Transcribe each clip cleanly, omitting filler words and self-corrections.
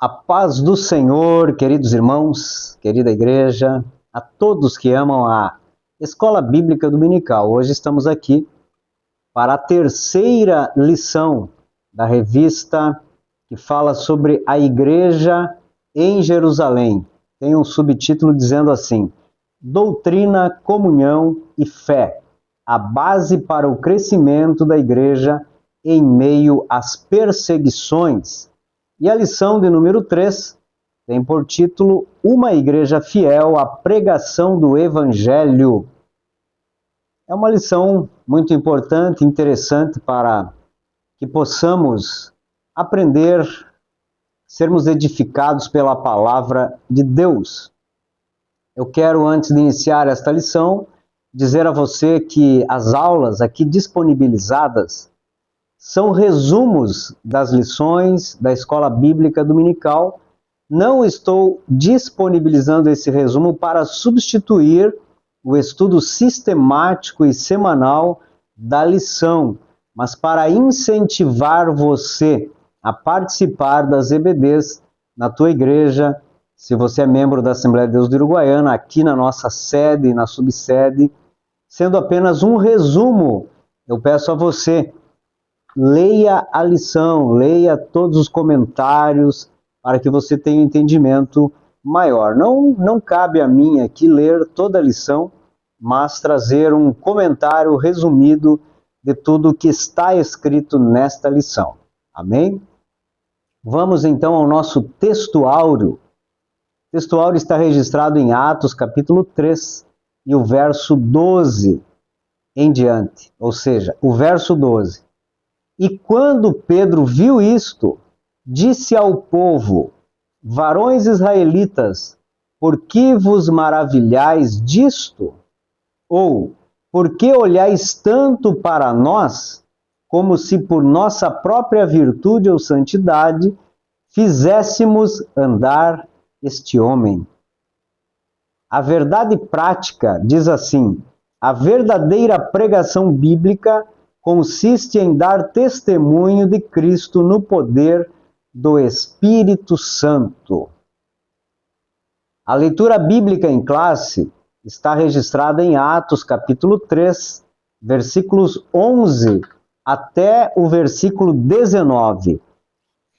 A paz do Senhor, queridos irmãos, querida igreja, a todos que amam a Escola Bíblica Dominical. Hoje estamos aqui para a terceira lição da revista que fala sobre a igreja em Jerusalém. Tem um subtítulo dizendo assim: Doutrina, Comunhão e Fé, a base para o crescimento da igreja em meio às perseguições. E a lição de número 3 tem por título Uma Igreja Fiel à Pregação do Evangelho. É uma lição muito importante, interessante para que possamos aprender, sermos edificados pela palavra de Deus. Eu quero, antes de iniciar esta lição, dizer a você que as aulas aqui disponibilizadas são resumos das lições da Escola Bíblica Dominical. Não estou disponibilizando esse resumo para substituir o estudo sistemático e semanal da lição, mas para incentivar você a participar das EBDs na tua igreja, se você é membro da Assembleia de Deus de Uruguaiana, aqui na nossa sede e na subsede, sendo apenas um resumo. Eu peço a você, leia a lição, leia todos os comentários para que você tenha um entendimento maior. Não cabe a mim aqui ler toda a lição, mas trazer um comentário resumido de tudo o que está escrito nesta lição. Amém? Vamos então ao nosso texto áureo. O texto áureo está registrado em Atos capítulo 3 e o verso 12 em diante, ou seja, o verso 12. E quando Pedro viu isto, disse ao povo: Varões israelitas, por que vos maravilhais disto? Ou, por que olhais tanto para nós, como se por nossa própria virtude ou santidade fizéssemos andar este homem? A verdade prática diz assim: a verdadeira pregação bíblica consiste em dar testemunho de Cristo no poder do Espírito Santo. A leitura bíblica em classe está registrada em Atos capítulo 3, versículos 11 até o versículo 19.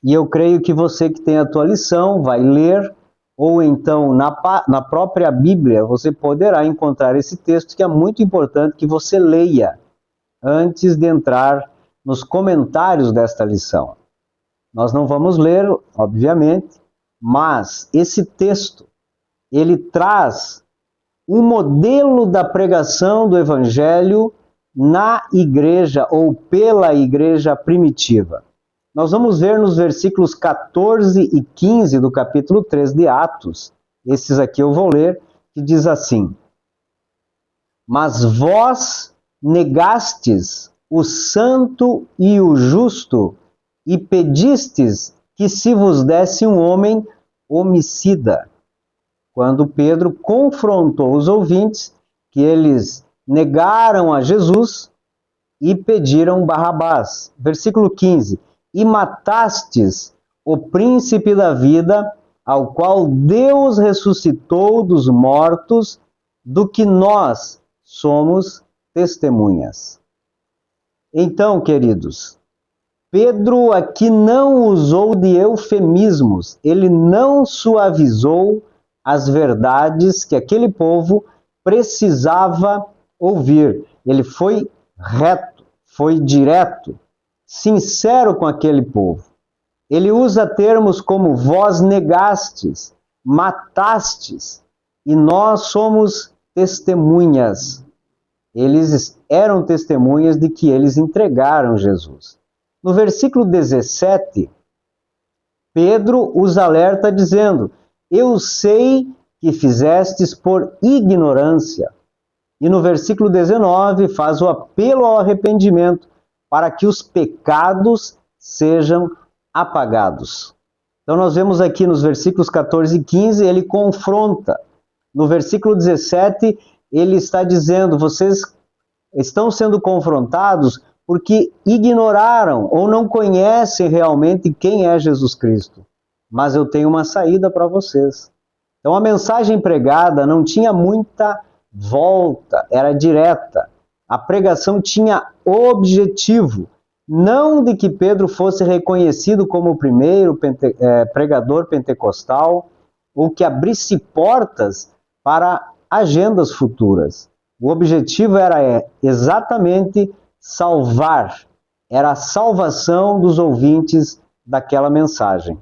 E eu creio que você que tem a tua lição vai ler, ou então na própria Bíblia você poderá encontrar esse texto, que é muito importante que você leia antes de entrar nos comentários desta lição. Nós não vamos ler, obviamente, mas esse texto, ele traz um modelo da pregação do Evangelho na igreja ou pela igreja primitiva. Nós vamos ver nos versículos 14 e 15 do capítulo 3 de Atos, esses aqui eu vou ler, que diz assim: Mas vós negastes o santo e o justo, e pedistes que se vos desse um homem homicida. Quando Pedro confrontou os ouvintes, que eles negaram a Jesus e pediram Barrabás. Versículo 15. E matastes o príncipe da vida, ao qual Deus ressuscitou dos mortos, do que nós somos testemunhas. Então, queridos, Pedro aqui não usou de eufemismos, ele não suavizou as verdades que aquele povo precisava ouvir. Ele foi reto, foi direto, sincero com aquele povo. Ele usa termos como vós negastes, matastes, e nós somos testemunhas. Eles eram testemunhas de que eles entregaram Jesus. No versículo 17, Pedro os alerta dizendo: Eu sei que fizestes por ignorância. E no versículo 19 faz o apelo ao arrependimento para que os pecados sejam apagados. Então nós vemos aqui nos versículos 14 e 15, ele confronta. No versículo 17, ele está dizendo: vocês estão sendo confrontados porque ignoraram ou não conhecem realmente quem é Jesus Cristo. mas eu tenho uma saída para vocês. Então a mensagem pregada não tinha muita volta, era direta. A pregação tinha objetivo, não de que Pedro fosse reconhecido como o primeiro pregador pentecostal, ou que abrisse portas para agendas futuras. O objetivo era exatamente salvar, era a salvação dos ouvintes daquela mensagem.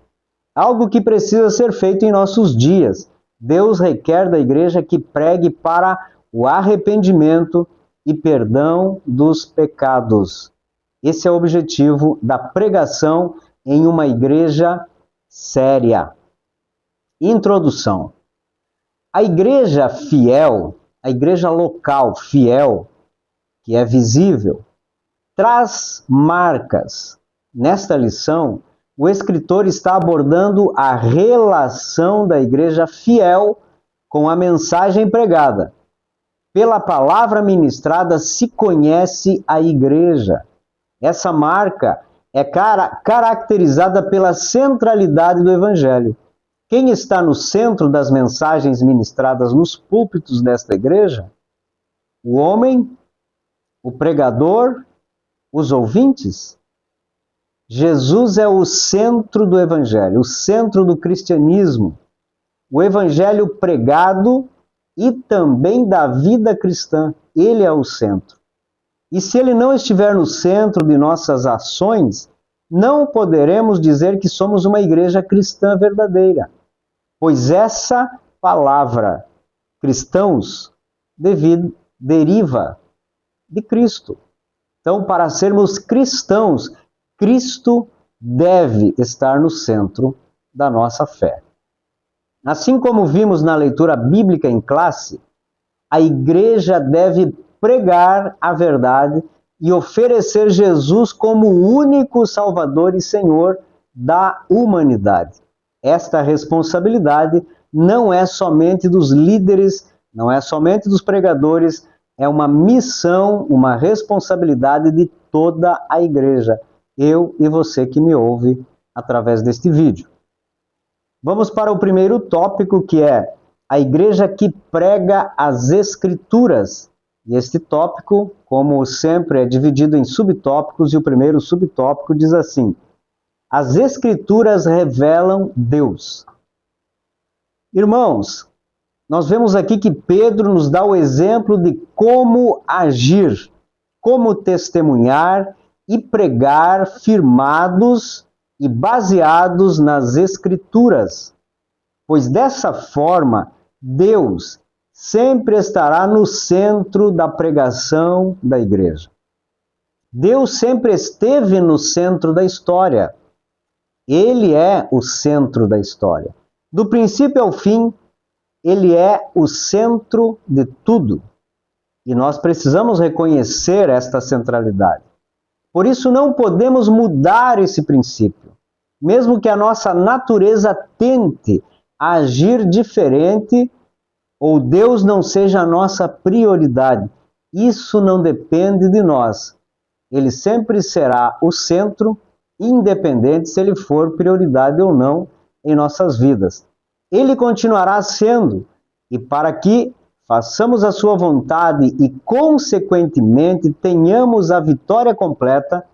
Algo que precisa ser feito em nossos dias. Deus requer da igreja que pregue para o arrependimento e perdão dos pecados. Esse é o objetivo da pregação em uma igreja séria. Introdução. A igreja fiel, a igreja local fiel, que é visível, traz marcas. Nesta lição, o escritor está abordando a relação da igreja fiel com a mensagem pregada. Pela palavra ministrada se conhece a igreja. Essa marca é caracterizada pela centralidade do evangelho. Quem está no centro das mensagens ministradas nos púlpitos desta igreja? O homem, o pregador, os ouvintes? Jesus é o centro do evangelho, o centro do cristianismo. O evangelho pregado e também da vida cristã, ele é o centro. E se ele não estiver no centro de nossas ações, não poderemos dizer que somos uma igreja cristã verdadeira. Pois essa palavra, cristãos, deriva de Cristo. Então, para sermos cristãos, Cristo deve estar no centro da nossa fé. Assim como vimos na leitura bíblica em classe, a igreja deve pregar a verdade e oferecer Jesus como o único Salvador e Senhor da humanidade. Esta responsabilidade não é somente dos líderes, não é somente dos pregadores, é uma missão, uma responsabilidade de toda a igreja. Eu e você que me ouve através deste vídeo. Vamos para o primeiro tópico, que é a igreja que prega as Escrituras. E este tópico, como sempre, é dividido em subtópicos, e o primeiro subtópico diz assim: as Escrituras revelam Deus. Irmãos, nós vemos aqui que Pedro nos dá o exemplo de como agir, como testemunhar e pregar firmados e baseados nas Escrituras. Pois dessa forma, Deus sempre estará no centro da pregação da igreja. Deus sempre esteve no centro da história. Ele é o centro da história. Do princípio ao fim, ele é o centro de tudo. E nós precisamos reconhecer esta centralidade. Por isso não podemos mudar esse princípio. Mesmo que a nossa natureza tente agir diferente, ou Deus não seja a nossa prioridade, isso não depende de nós. Ele sempre será o centro, independente se ele for prioridade ou não em nossas vidas. Ele continuará sendo, e para que façamos a sua vontade e, consequentemente, tenhamos a vitória completa,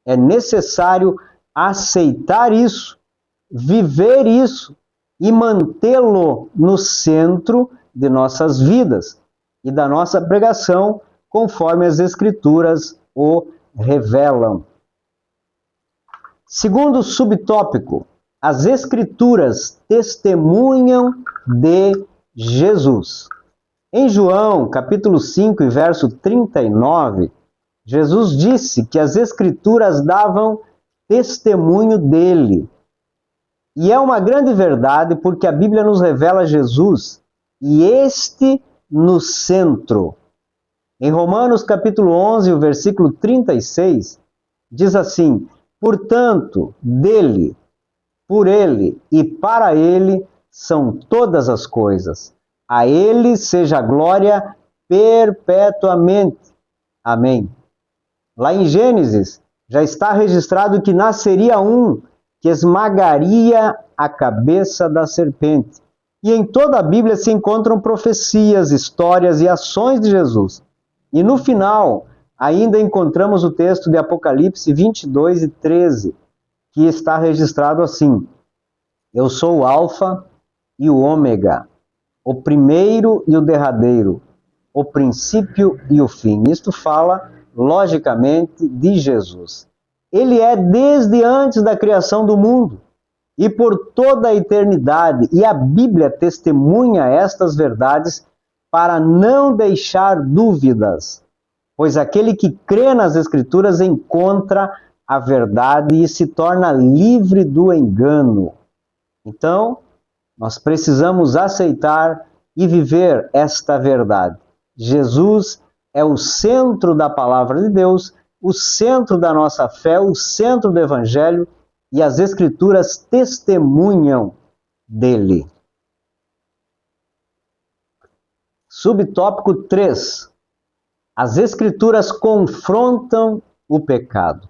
é necessário aceitar isso, viver isso e mantê-lo no centro de nossas vidas e da nossa pregação, conforme as Escrituras o revelam. Segundo subtópico, as Escrituras testemunham de Jesus. Em João, capítulo 5, e verso 39, Jesus disse que as Escrituras davam testemunho dele. E é uma grande verdade, porque a Bíblia nos revela Jesus, e este no centro. Em Romanos, capítulo 11, o versículo 36, diz assim: portanto, dele, por ele e para ele são todas as coisas. A ele seja a glória perpetuamente. Amém. Lá em Gênesis, já está registrado que nasceria um que esmagaria a cabeça da serpente. E em toda a Bíblia se encontram profecias, histórias e ações de Jesus. E no final, ainda encontramos o texto de Apocalipse 22 e 13, que está registrado assim: Eu sou o Alfa e o Ômega, o primeiro e o derradeiro, o princípio e o fim. Isto fala, logicamente, de Jesus. Ele é desde antes da criação do mundo e por toda a eternidade, e a Bíblia testemunha estas verdades para não deixar dúvidas, pois aquele que crê nas Escrituras encontra a verdade e se torna livre do engano. Então, nós precisamos aceitar e viver esta verdade. Jesus é o centro da palavra de Deus, o centro da nossa fé, o centro do Evangelho, e as Escrituras testemunham dele. Subtópico 3. As Escrituras confrontam o pecado.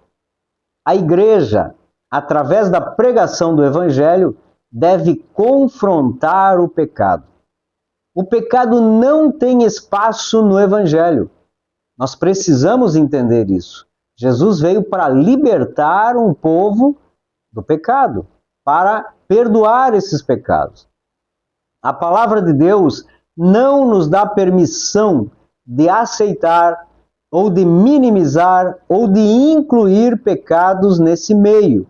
A igreja, através da pregação do Evangelho, deve confrontar o pecado. O pecado não tem espaço no Evangelho. Nós precisamos entender isso. Jesus veio para libertar um povo do pecado, para perdoar esses pecados. A palavra de Deus não nos dá permissão de aceitar ou de minimizar ou de incluir pecados nesse meio.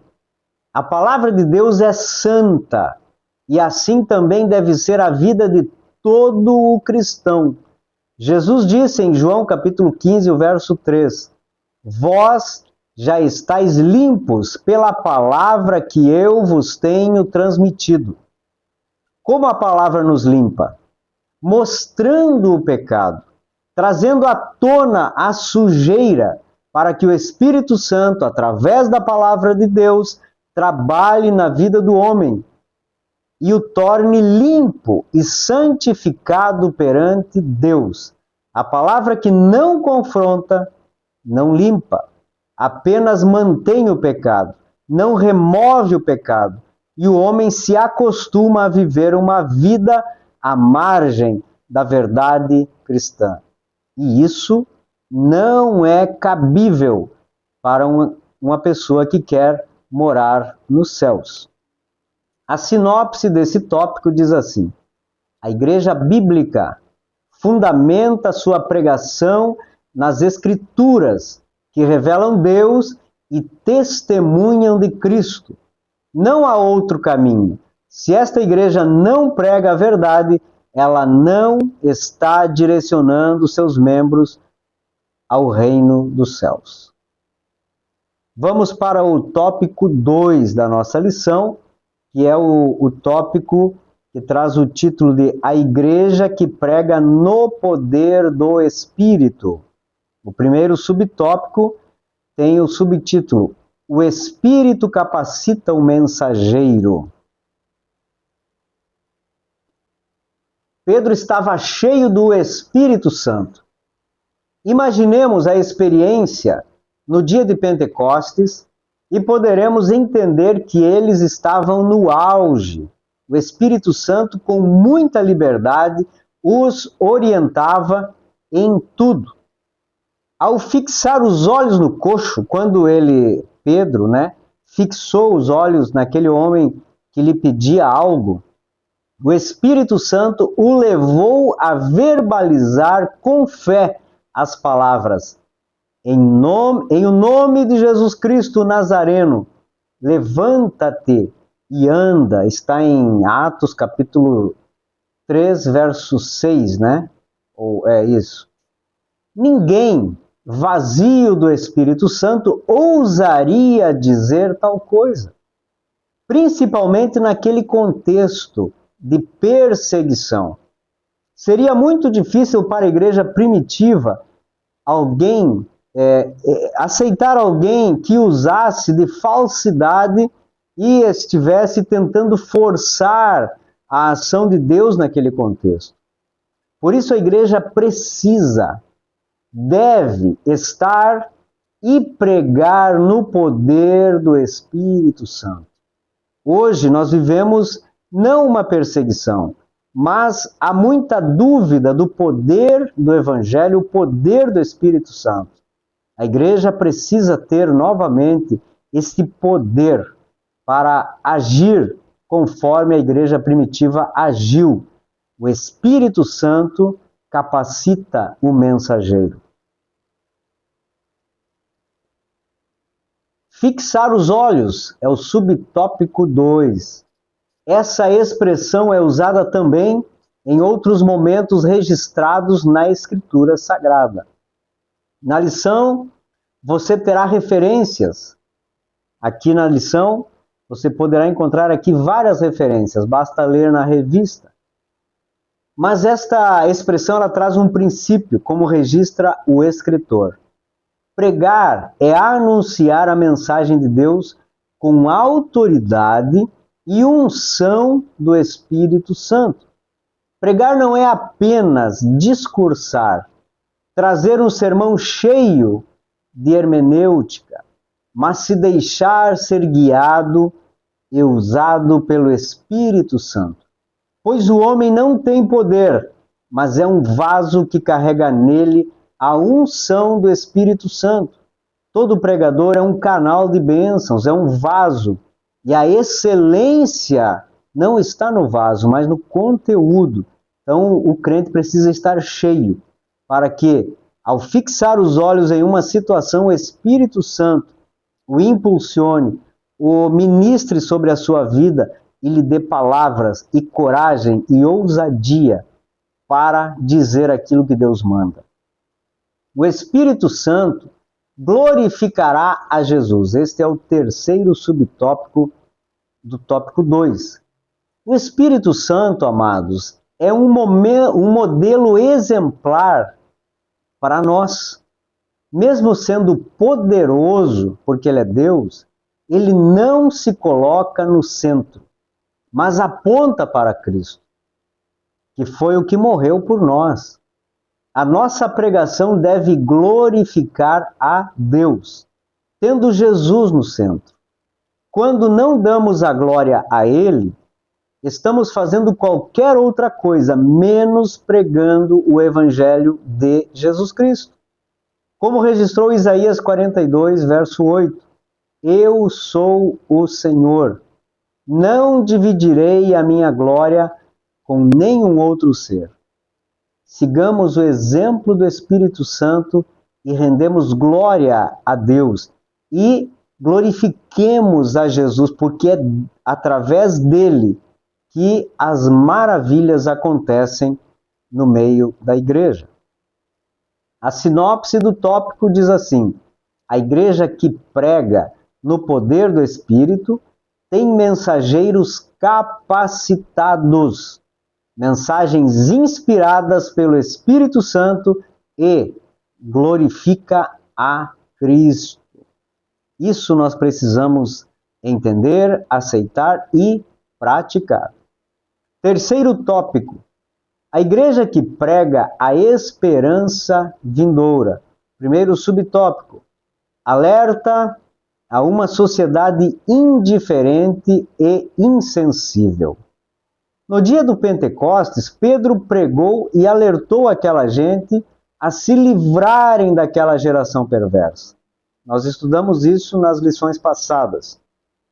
A palavra de Deus é santa e assim também deve ser a vida de todo o cristão. Jesus disse em João capítulo 15, o verso 3, Vós já estáis limpos pela palavra que eu vos tenho transmitido. Como a palavra nos limpa? Mostrando o pecado, trazendo à tona a sujeira, para que o Espírito Santo, através da palavra de Deus, trabalhe na vida do homem e o torne limpo e santificado perante Deus. A palavra que não confronta, não limpa, apenas mantém o pecado, não remove o pecado, e o homem se acostuma a viver uma vida à margem da verdade cristã. E isso não é cabível para uma pessoa que quer morar nos céus. A sinopse desse tópico diz assim: a Igreja Bíblica fundamenta sua pregação nas Escrituras, que revelam Deus e testemunham de Cristo. Não há outro caminho. Se esta igreja não prega a verdade, ela não está direcionando seus membros ao reino dos céus. Vamos para o tópico 2 da nossa lição, que é o tópico que traz o título de A Igreja que Prega no Poder do Espírito. O primeiro subtópico tem o subtítulo O Espírito capacita o mensageiro. Pedro estava cheio do Espírito Santo. Imaginemos a experiência no dia de Pentecostes e poderemos entender que eles estavam no auge. O Espírito Santo, com muita liberdade, os orientava em tudo. Ao fixar os olhos no coxo, quando Pedro, fixou os olhos naquele homem que lhe pedia algo, o Espírito Santo o levou a verbalizar com fé as palavras: em o nome de Jesus Cristo Nazareno, levanta-te e anda. Está em Atos capítulo 3, verso 6, Ou é isso. Ninguém vazio do Espírito Santo ousaria dizer tal coisa, principalmente naquele contexto de perseguição. Seria muito difícil para a igreja primitiva aceitar alguém que usasse de falsidade e estivesse tentando forçar a ação de Deus naquele contexto. Por isso a igreja deve estar e pregar no poder do Espírito Santo. Hoje nós vivemos não uma perseguição, mas há muita dúvida do poder do Evangelho, o poder do Espírito Santo. A igreja precisa ter novamente esse poder para agir conforme a igreja primitiva agiu. O Espírito Santo capacita o mensageiro. Fixar os olhos é o subtópico 2. Essa expressão é usada também em outros momentos registrados na Escritura Sagrada. Na lição, você terá referências. Aqui na lição, você poderá encontrar aqui várias referências, basta ler na revista. Mas esta expressão ela traz um princípio, como registra o escritor. Pregar é anunciar a mensagem de Deus com autoridade e unção do Espírito Santo. Pregar não é apenas discursar, trazer um sermão cheio de hermenêutica, mas se deixar ser guiado e usado pelo Espírito Santo. Pois o homem não tem poder, mas é um vaso que carrega nele a unção do Espírito Santo. Todo pregador é um canal de bênçãos, é um vaso. E a excelência não está no vaso, mas no conteúdo. Então, o crente precisa estar cheio, para que, ao fixar os olhos em uma situação, o Espírito Santo o impulsione, o ministre sobre a sua vida e lhe dê palavras e coragem e ousadia para dizer aquilo que Deus manda. O Espírito Santo glorificará a Jesus. Este é o terceiro subtópico do tópico 2. O Espírito Santo, amados, é um modelo exemplar para nós. Mesmo sendo poderoso, porque ele é Deus, ele não se coloca no centro, mas aponta para Cristo, que foi o que morreu por nós. A nossa pregação deve glorificar a Deus, tendo Jesus no centro. Quando não damos a glória a Ele, estamos fazendo qualquer outra coisa, menos pregando o Evangelho de Jesus Cristo. Como registrou Isaías 42, verso 8, eu sou o Senhor, não dividirei a minha glória com nenhum outro ser. Sigamos o exemplo do Espírito Santo e rendemos glória a Deus e glorifiquemos a Jesus, porque é através dele que as maravilhas acontecem no meio da igreja. A sinopse do tópico diz assim: a igreja que prega no poder do Espírito tem mensageiros capacitados, mensagens inspiradas pelo Espírito Santo e glorifica a Cristo. Isso nós precisamos entender, aceitar e praticar. Terceiro tópico: a igreja que prega a esperança vindoura. Primeiro subtópico: alerta a uma sociedade indiferente e insensível. No dia do Pentecostes, Pedro pregou e alertou aquela gente a se livrarem daquela geração perversa. Nós estudamos isso nas lições passadas.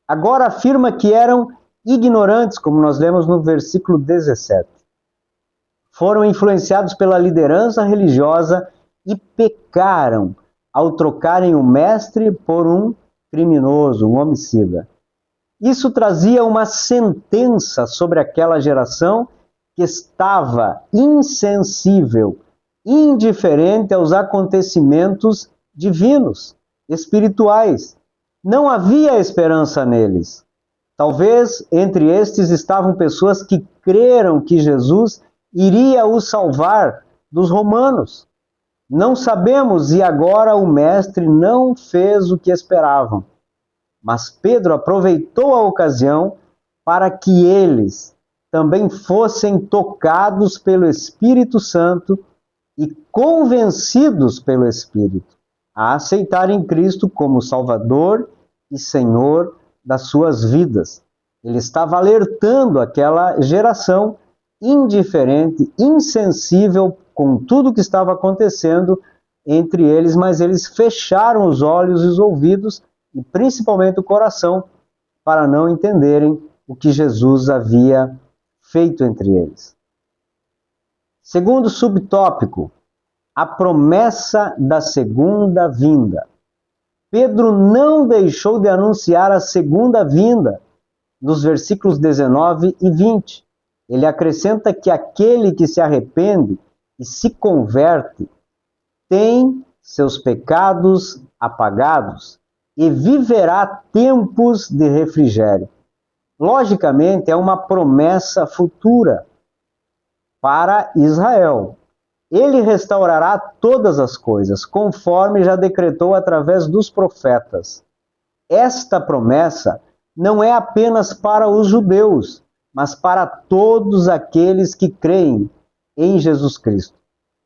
Agora afirma que eram ignorantes, como nós lemos no versículo 17. Foram influenciados pela liderança religiosa e pecaram ao trocarem o mestre por um criminoso, um homicida. Isso trazia uma sentença sobre aquela geração que estava insensível, indiferente aos acontecimentos divinos, espirituais. Não havia esperança neles. Talvez entre estes estavam pessoas que creram que Jesus iria os salvar dos romanos. Não sabemos, e agora o mestre não fez o que esperavam. Mas Pedro aproveitou a ocasião para que eles também fossem tocados pelo Espírito Santo e convencidos pelo Espírito a aceitarem Cristo como Salvador e Senhor das suas vidas. Ele estava alertando aquela geração indiferente, insensível com tudo que estava acontecendo entre eles, mas eles fecharam os olhos e os ouvidos, e principalmente o coração, para não entenderem o que Jesus havia feito entre eles. Segundo subtópico, a promessa da segunda vinda. Pedro não deixou de anunciar a segunda vinda, nos versículos 19 e 20. Ele acrescenta que aquele que se arrepende e se converte tem seus pecados apagados e viverá tempos de refrigério. Logicamente, é uma promessa futura para Israel. Ele restaurará todas as coisas, conforme já decretou através dos profetas. Esta promessa não é apenas para os judeus, mas para todos aqueles que creem em Jesus Cristo,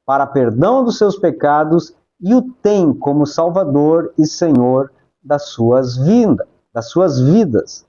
para perdão dos seus pecados e o tem como Salvador e Senhor das suas vidas.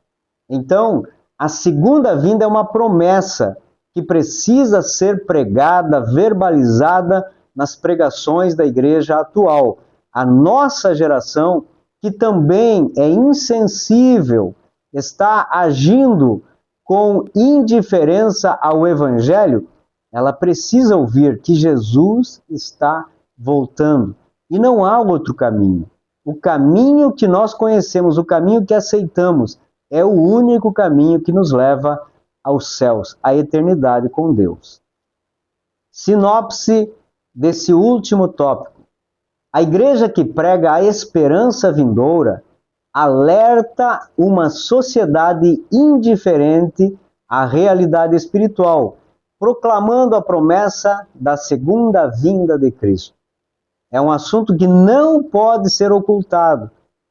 Então, a segunda vinda é uma promessa que precisa ser pregada, verbalizada nas pregações da igreja atual. A nossa geração, que também é insensível, está agindo com indiferença ao Evangelho, ela precisa ouvir que Jesus está voltando. E não há outro caminho. O caminho que nós conhecemos, o caminho que aceitamos, é o único caminho que nos leva aos céus, à eternidade com Deus. Sinopse desse último tópico. A igreja que prega a esperança vindoura alerta uma sociedade indiferente à realidade espiritual, proclamando a promessa da segunda vinda de Cristo. É um assunto que não pode ser ocultado.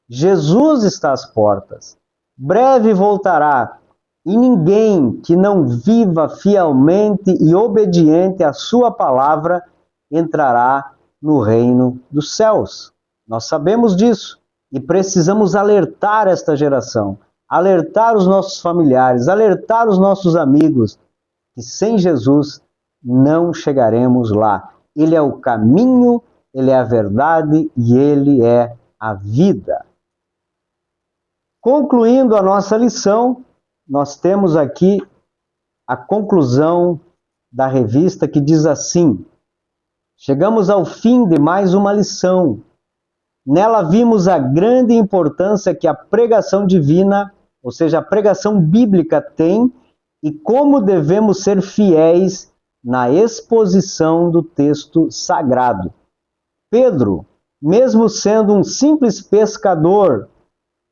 Jesus está às portas. Breve voltará, e ninguém que não viva fielmente e obediente à sua palavra entrará no reino dos céus. Nós sabemos disso e precisamos alertar esta geração, alertar os nossos familiares, alertar os nossos amigos que sem Jesus não chegaremos lá. Ele é o caminho, ele é a verdade e ele é a vida. Concluindo a nossa lição, nós temos aqui a conclusão da revista que diz assim: chegamos ao fim de mais uma lição. Nela vimos a grande importância que a pregação divina, ou seja, a pregação bíblica tem e como devemos ser fiéis na exposição do texto sagrado. Pedro, mesmo sendo um simples pescador,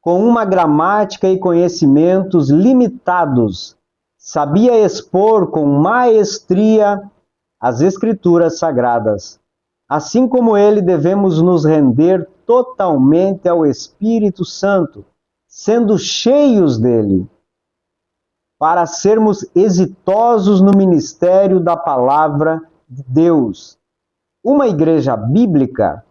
com uma gramática e conhecimentos limitados, sabia expor com maestria as Escrituras Sagradas. Assim como ele, devemos nos render totalmente ao Espírito Santo, sendo cheios dele, para sermos exitosos no ministério da palavra de Deus. Uma igreja bíblica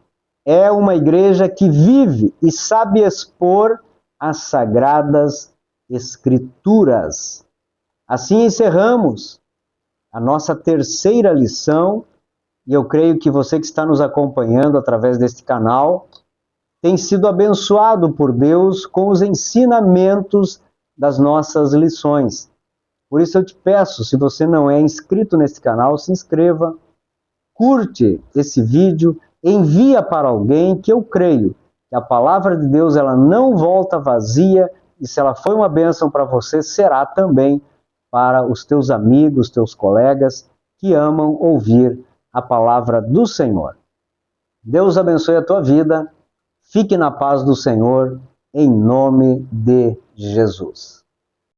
é uma igreja que vive e sabe expor as sagradas Escrituras. Assim encerramos a nossa terceira lição, e eu creio que você que está nos acompanhando através deste canal tem sido abençoado por Deus com os ensinamentos das nossas lições. Por isso eu te peço, se você não é inscrito neste canal, se inscreva, curte esse vídeo, envia para alguém, que eu creio que a palavra de Deus ela não volta vazia, e se ela foi uma bênção para você, será também para os teus amigos, teus colegas que amam ouvir a palavra do Senhor. Deus abençoe a tua vida, fique na paz do Senhor, em nome de Jesus.